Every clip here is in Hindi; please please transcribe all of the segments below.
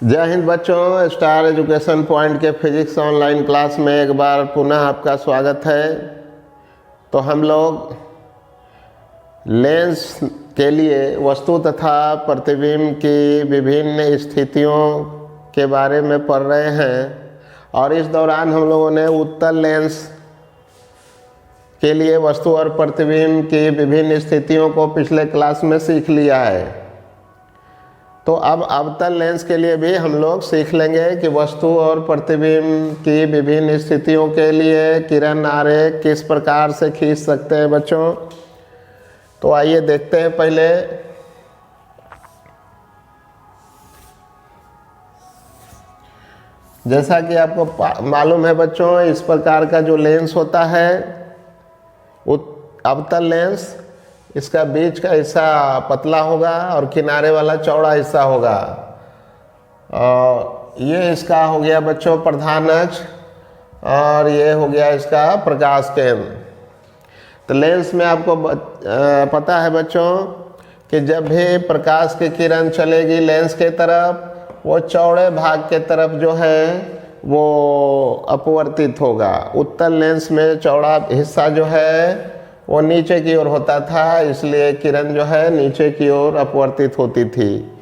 जय हिंद बच्चों, स्टार एजुकेशन पॉइंट के फिजिक्स ऑनलाइन क्लास में एक बार पुनः आपका स्वागत है। तो हम लोग लेंस के लिए वस्तु तथा प्रतिबिंब की विभिन्न स्थितियों के बारे में पढ़ रहे हैं और इस दौरान हम लोगों ने उत्तल लेंस के लिए वस्तु और प्रतिबिंब की विभिन्न स्थितियों को पिछले क्लास में सीख लिया है। तो अब अवतल लेंस के लिए भी हम लोग सीख लेंगे कि वस्तु और प्रतिबिंब की विभिन्न स्थितियों के लिए किरण आरेख किस प्रकार से खींच सकते हैं बच्चों। तो आइए देखते हैं। पहले जैसा कि आपको मालूम है बच्चों, इस प्रकार का जो लेंस होता है अवतल लेंस, इसका बीच का हिस्सा पतला होगा और किनारे वाला चौड़ा हिस्सा होगा। और ये इसका हो गया बच्चों प्रधान अक्ष और ये हो गया इसका प्रकाश केंद्र। तो लेंस में आपको पता है बच्चों कि जब भी प्रकाश की किरण चलेगी लेंस के तरफ, वो चौड़े भाग के तरफ जो है वो अपवर्तित होगा। उत्तल लेंस में चौड़ा हिस्सा जो है वो नीचे की ओर होता था, इसलिए किरण जो है नीचे की ओर अपवर्तित होती थी।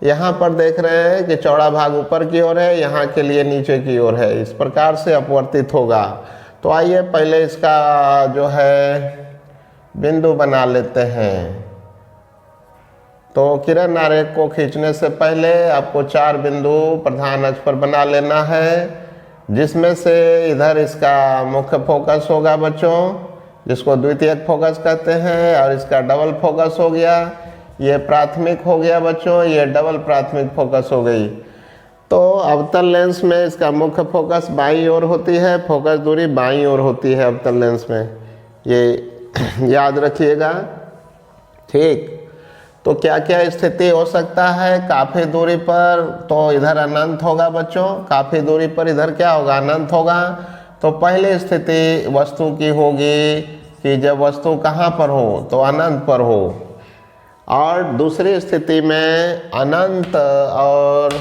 यहाँ पर देख रहे हैं कि चौड़ा भाग ऊपर की ओर है, यहाँ के लिए नीचे की ओर है। इस प्रकार से अपवर्तित होगा। तो आइए पहले इसका जो है बिंदु बना लेते हैं। तो किरण आरेख को खींचने से पहले आपको 4 बिंदु प्रधान अक्ष पर बना लेना है, जिसमें से इधर इसका मुख्य फोकस होगा बच्चों, जिसको द्वितीयक फोकस कहते हैं, और इसका डबल फोकस हो गया। ये प्राथमिक हो गया बच्चों, ये डबल प्राथमिक फोकस हो गई। तो अवतल लेंस में इसका मुख्य फोकस बाईं ओर होती है, फोकस दूरी बाईं ओर होती है अवतल लेंस में, ये याद रखिएगा। ठीक, तो क्या क्या स्थिति हो सकता है। काफ़ी दूरी पर तो इधर अनंत होगा बच्चों, काफ़ी दूरी पर इधर क्या होगा, अनंत होगा। तो पहली स्थिति वस्तु की होगी कि जब वस्तु कहाँ पर हो, तो अनंत पर हो। और दूसरी स्थिति में अनंत और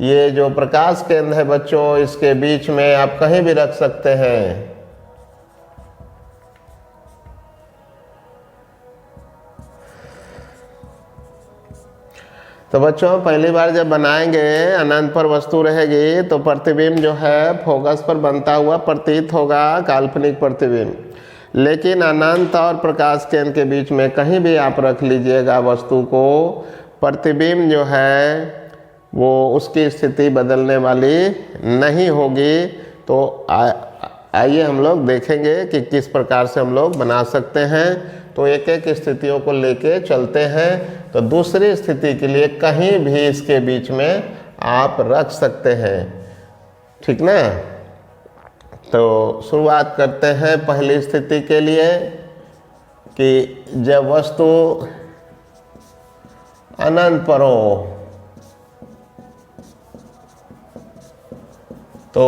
ये जो प्रकाश केंद्र है बच्चों, इसके बीच में आप कहीं भी रख सकते हैं। तो बच्चों पहली बार जब बनाएंगे, अनंत पर वस्तु रहेगी तो प्रतिबिंब जो है फोकस पर बनता हुआ प्रतीत होगा, काल्पनिक प्रतिबिंब। लेकिन अनंत और प्रकाश केंद्र के बीच में कहीं भी आप रख लीजिएगा वस्तु को, प्रतिबिंब जो है वो उसकी स्थिति बदलने वाली नहीं होगी। तो आइए हम लोग देखेंगे कि किस प्रकार से हम लोग बना सकते हैं। तो एक एक स्थितियों को लेके चलते हैं। तो दूसरी स्थिति के लिए कहीं भी इसके बीच में आप रख सकते हैं, ठीक ना। तो शुरुआत करते हैं पहली स्थिति के लिए कि जब वस्तु अनंत पर हो तो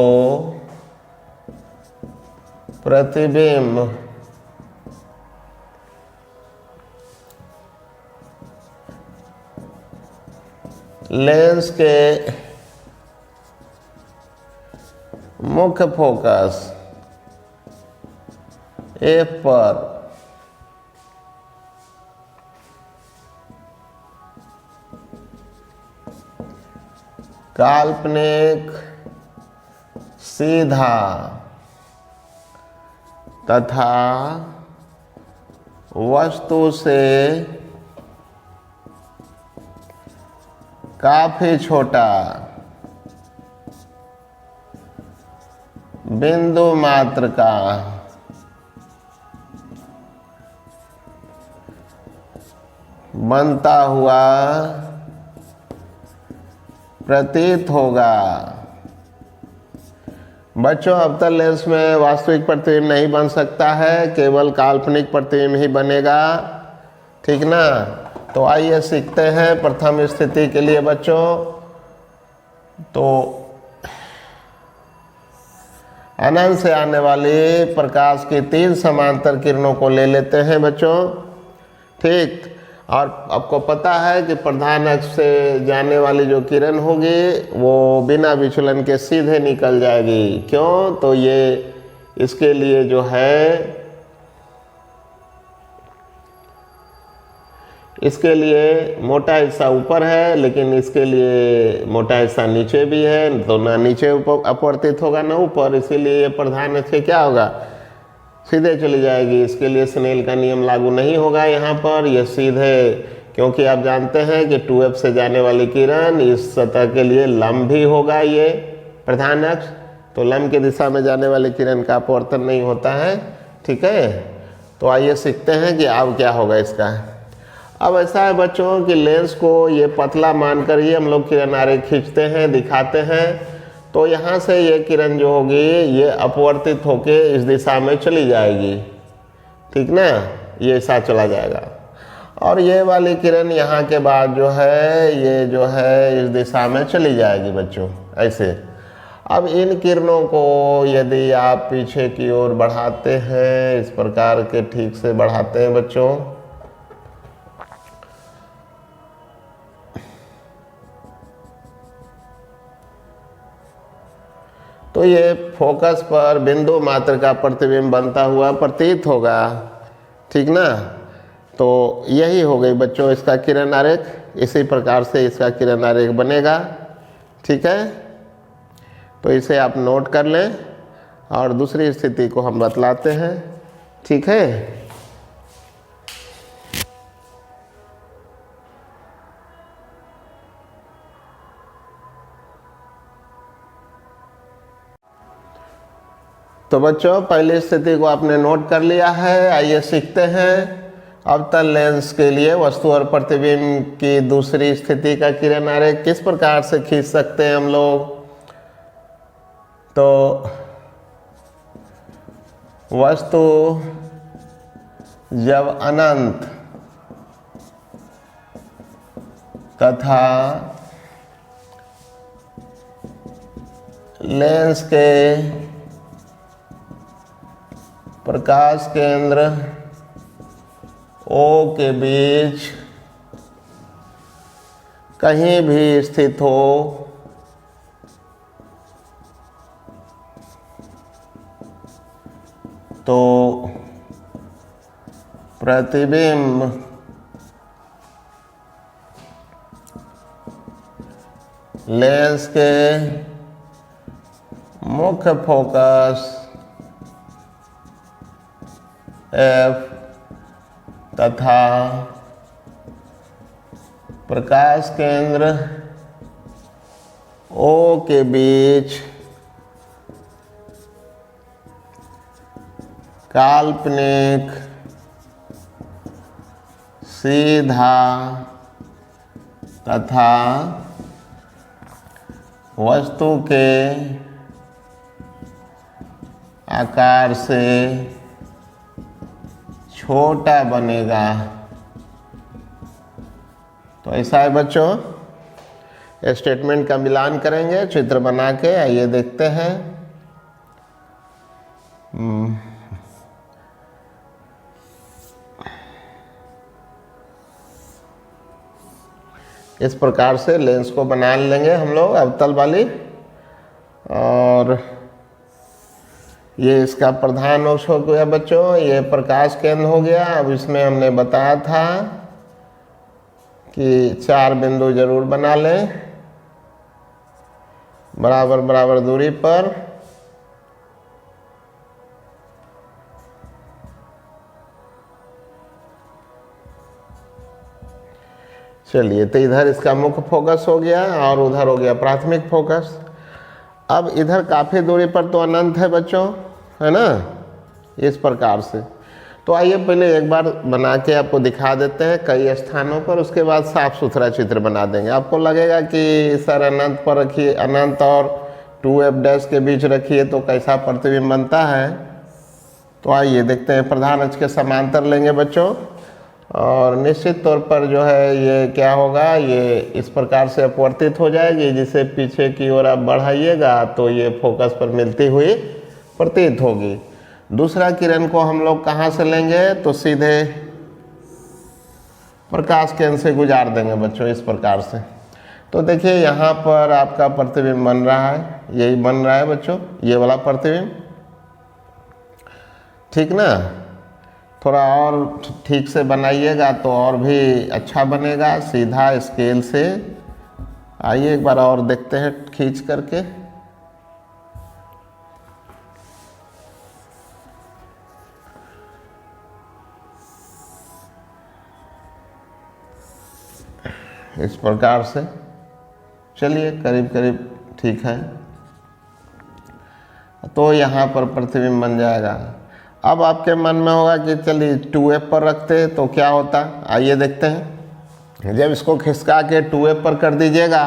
प्रतिबिंब लेंस के मुख्य फोकस F पर काल्पनिक सीधा तथा वस्तु से काफी छोटा बिंदु मात्र का बनता हुआ प्रतीत होगा। बच्चों अवतल लेंस में वास्तविक प्रतिबिंब नहीं बन सकता है, केवल काल्पनिक प्रतिबिंब ही बनेगा, ठीक ना। तो आइए सीखते हैं प्रथम स्थिति के लिए बच्चों। तो अनंत से आने वाली प्रकाश की 3 समांतर किरणों को ले लेते हैं बच्चों, ठीक। और आपको पता है कि प्रधान अक्ष से जाने वाली जो किरण होगी वो बिना विचलन के सीधे निकल जाएगी। क्यों? तो ये इसके लिए जो है, इसके लिए मोटा हिस्सा ऊपर है, लेकिन इसके लिए मोटा हिस्सा नीचे भी है, तो ना नीचे अपवर्तित होगा ना ऊपर, इसीलिए ये प्रधान अक्ष क्या होगा, सीधे चली जाएगी। इसके लिए स्नेल का नियम लागू नहीं होगा यहाँ पर, ये सीधे, क्योंकि आप जानते हैं कि 2f से जाने वाली किरण इस सतह के लिए लंब भी होगा ये प्रधान अक्ष, तो लंब की दिशा में जाने वाली किरण का अपवर्तन नहीं होता है। ठीक है, तो आइए सीखते हैं कि अब क्या होगा इसका। अब ऐसा है बच्चों कि लेंस को ये पतला मानकर ही हम लोग किरण आरेख खींचते हैं, दिखाते हैं। तो यहाँ से ये किरण जो होगी ये अपवर्तित होके इस दिशा में चली जाएगी, ठीक ना, ये ऐसा चला जाएगा। और ये वाली किरण यहाँ के बाद जो है ये जो है इस दिशा में चली जाएगी बच्चों, ऐसे। अब इन किरणों को यदि आप पीछे की ओर बढ़ाते हैं, इस प्रकार के ठीक से बढ़ाते हैं बच्चों, तो ये फोकस पर बिंदु मात्र का प्रतिबिंब बनता हुआ प्रतीत होगा, ठीक ना। तो यही हो गई बच्चों इसका किरण आरेख, इसी प्रकार से इसका किरण आरेख बनेगा, ठीक है। तो इसे आप नोट कर लें और दूसरी स्थिति को हम बतलाते हैं, ठीक है। तो बच्चों पहली स्थिति को आपने नोट कर लिया है। आइए सीखते हैं अवतल लेंस के लिए वस्तु और प्रतिबिंब की दूसरी स्थिति का किरण आरेख किस प्रकार से खींच सकते हैं हम लोग। तो वस्तु जब अनंत तथा लेंस के प्रकाश केंद्र O के बीच कहीं भी स्थित हो तो प्रतिबिंब लेंस के मुख्य फोकस F तथा प्रकाश केंद्र O के बीच काल्पनिक सीधा तथा वस्तु के आकार से छोटा बनेगा। तो ऐसा है बच्चों, स्टेटमेंट का मिलान करेंगे चित्र बना के। आइए देखते हैं। इस प्रकार से लेंस को बना लेंगे हम लोग अवतल वाली, और ये इसका प्रधान अक्ष हो गया बच्चों, ये प्रकाश केंद्र हो गया। अब इसमें हमने बताया था कि 4 बिंदु जरूर बना लें बराबर बराबर दूरी पर। चलिए, तो इधर इसका मुख्य फोकस हो गया और उधर हो गया प्राथमिक फोकस। अब इधर काफ़ी दूरी पर तो अनंत है बच्चों, है ना, इस प्रकार से। तो आइए पहले एक बार बना के आपको दिखा देते हैं कई स्थानों पर, उसके बाद साफ सुथरा चित्र बना देंगे। आपको लगेगा कि सर अनंत पर रखिए, अनंत और 2f' के बीच रखिए तो कैसा प्रतिबिंब बनता है। तो आइए देखते हैं। प्रधान अक्ष के समांतर लेंगे बच्चों, और निश्चित तौर पर जो है ये क्या होगा, ये इस प्रकार से अपवर्तित हो जाएगी, जिसे पीछे की ओर आप बढ़ाइएगा तो ये फोकस पर मिलती हुई प्रतीत होगी। दूसरा किरण को हम लोग कहाँ से लेंगे, तो सीधे प्रकाश केंद्र से गुजार देंगे बच्चों इस प्रकार से। तो देखिए यहाँ पर आपका प्रतिबिंब बन रहा है, यही बन रहा है बच्चों, ये वाला प्रतिबिंब, ठीक ना। थोड़ा और ठीक से बनाइएगा तो और भी अच्छा बनेगा। सीधा स्केल से आइए एक बार और देखते हैं खींच करके। इस प्रकार से चलिए करीब करीब ठीक है। तो यहाँ पर प्रतिबिंब बन जाएगा। अब आपके मन में होगा कि चलिए 2F पर रखते तो क्या होता, आइए देखते हैं। जब इसको खिसका के 2F पर कर दीजिएगा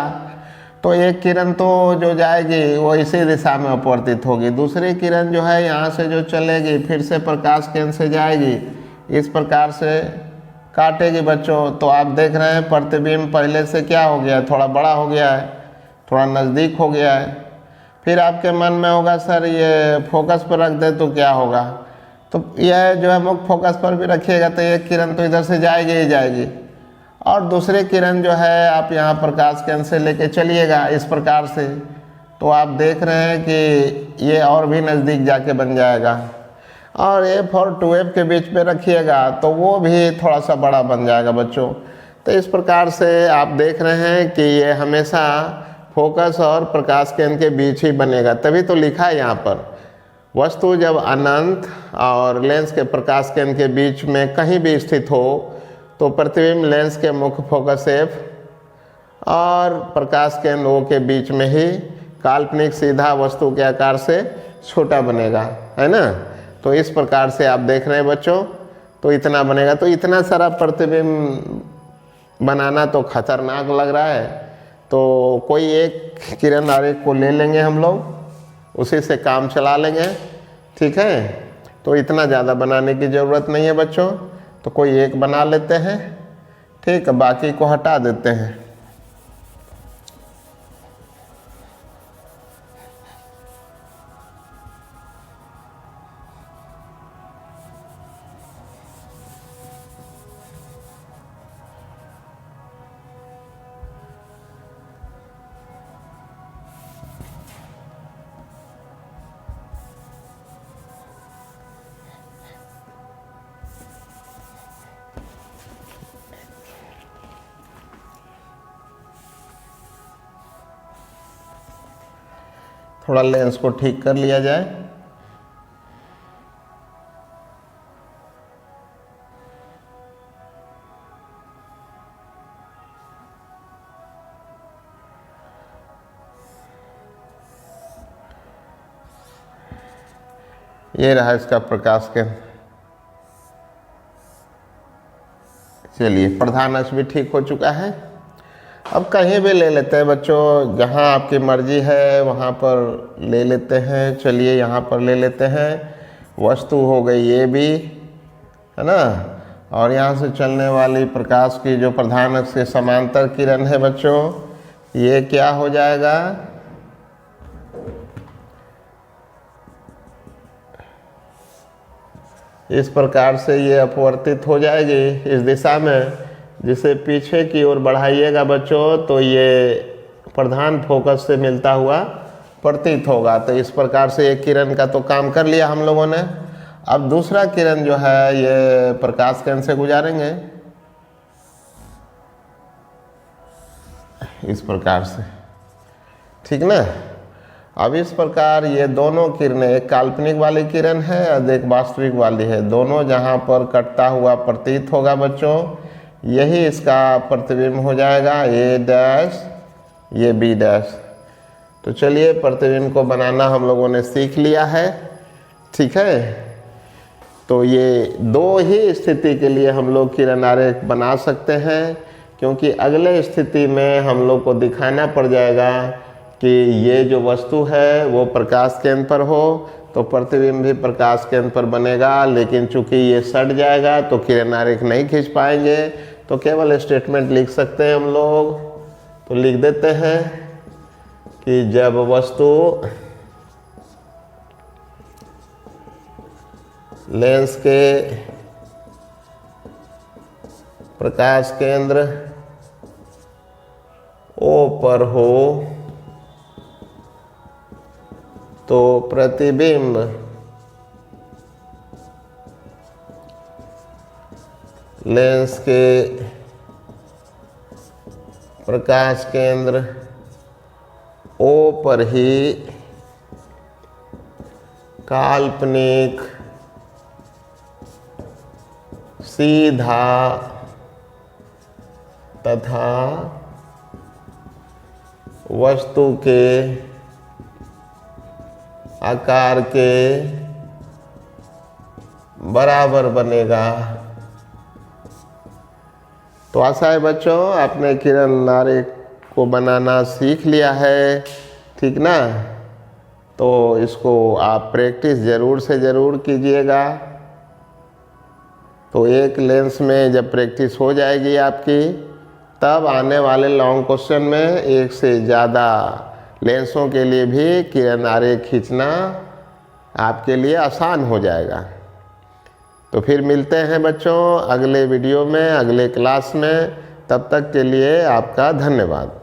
तो एक किरण तो जो जाएगी वो इसी दिशा में अपवर्तित होगी, दूसरी किरण जो है यहाँ से जो चलेगी फिर से प्रकाश केंद्र से जाएगी, इस प्रकार से काटेगी बच्चों। तो आप देख रहे हैं प्रतिबिंब पहले से क्या हो गया है, थोड़ा बड़ा हो गया है, थोड़ा नज़दीक हो गया है। फिर आपके मन में होगा सर ये फोकस पर रख दे तो क्या होगा, तो यह जो है मुख्य फोकस पर भी रखिएगा तो एक किरण तो इधर से जाएगी ही जाएगी, और दूसरी किरण जो है आप यहाँ प्रकाश केंद्र से लेके चलिएगा इस प्रकार से, तो आप देख रहे हैं कि ये और भी नज़दीक जाके बन जाएगा। और F और 2F के बीच में रखिएगा तो वो भी थोड़ा सा बड़ा बन जाएगा बच्चों। तो इस प्रकार से आप देख रहे हैं कि ये हमेशा फोकस और प्रकाश केंद्र के बीच ही बनेगा। तभी तो लिखा है यहाँ पर, वस्तु जब अनंत और लेंस के प्रकाश केंद्र के बीच में कहीं भी स्थित हो तो प्रतिबिंब लेंस के मुख्य फोकस F और प्रकाश केंद्र O के बीच में ही काल्पनिक सीधा वस्तु के आकार से छोटा बनेगा, है ना। तो इस प्रकार से आप देख रहे हैं बच्चों, तो इतना बनेगा। तो इतना सारा प्रतिबिंब बनाना तो खतरनाक लग रहा है, तो कोई एक किरण आरेख को ले लेंगे हम लोग, उसी से काम चला लेंगे, ठीक है। तो इतना ज़्यादा बनाने की ज़रूरत नहीं है बच्चों, तो कोई एक बना लेते हैं, ठीक है, बाकी को हटा देते हैं। थोड़ा लेंस को ठीक कर लिया जाए। ये रहा इसका प्रकाश केंद्र। चलिए प्रधान अक्ष भी ठीक हो चुका है। अब कहीं भी ले लेते हैं बच्चों, जहाँ आपकी मर्जी है वहाँ पर ले लेते हैं। चलिए यहाँ पर ले लेते हैं, वस्तु हो गई ये भी, है ना, और यहाँ से चलने वाली प्रकाश की जो प्रधान अक्ष के समांतर किरण है बच्चों, ये क्या हो जाएगा, इस प्रकार से ये अपवर्तित हो जाएगी इस दिशा में। जिसे पीछे की ओर बढ़ाइएगा बच्चों तो ये प्रधान फोकस से मिलता हुआ प्रतीत होगा। तो इस प्रकार से एक किरण का तो काम कर लिया हम लोगों ने। अब दूसरा किरण जो है ये प्रकाश केंद्र से गुजारेंगे इस प्रकार से, ठीक ना। अब इस प्रकार ये दोनों किरणें, एक काल्पनिक वाली किरण है और एक वास्तविक वाली है, दोनों जहाँ पर कटता हुआ प्रतीत होगा बच्चों, यही इसका प्रतिबिंब हो जाएगा, A डैश ये B डैश। तो चलिए प्रतिबिंब को बनाना हम लोगों ने सीख लिया है, ठीक है। तो ये दो ही स्थिति के लिए हम लोग किरण आरेख बना सकते हैं, क्योंकि अगले स्थिति में हम लोग को दिखाना पड़ जाएगा कि ये जो वस्तु है वो प्रकाश केंद्र पर हो तो प्रतिबिंब भी प्रकाश केंद्र पर बनेगा। लेकिन चूंकि ये सट जाएगा तो किरण आरेख नहीं खींच पाएंगे, तो केवल स्टेटमेंट लिख सकते हैं हम लोग। तो लिख देते हैं कि जब वस्तु लेंस के प्रकाश केंद्र O पर हो तो प्रतिबिंब लेंस के प्रकाश केंद्र O पर ही काल्पनिक सीधा तथा वस्तु के आकार के बराबर बनेगा। तो आशा है बच्चों आपने किरण आरेख को बनाना सीख लिया है, ठीक ना। तो इसको आप प्रैक्टिस ज़रूर से ज़रूर कीजिएगा। तो एक लेंस में जब प्रैक्टिस हो जाएगी आपकी, तब आने वाले लॉन्ग क्वेश्चन में एक से ज़्यादा लेंसों के लिए भी किरण आरेख खींचना आपके लिए आसान हो जाएगा। तो फिर मिलते हैं बच्चों अगले वीडियो में, अगले क्लास में। तब तक के लिए आपका धन्यवाद।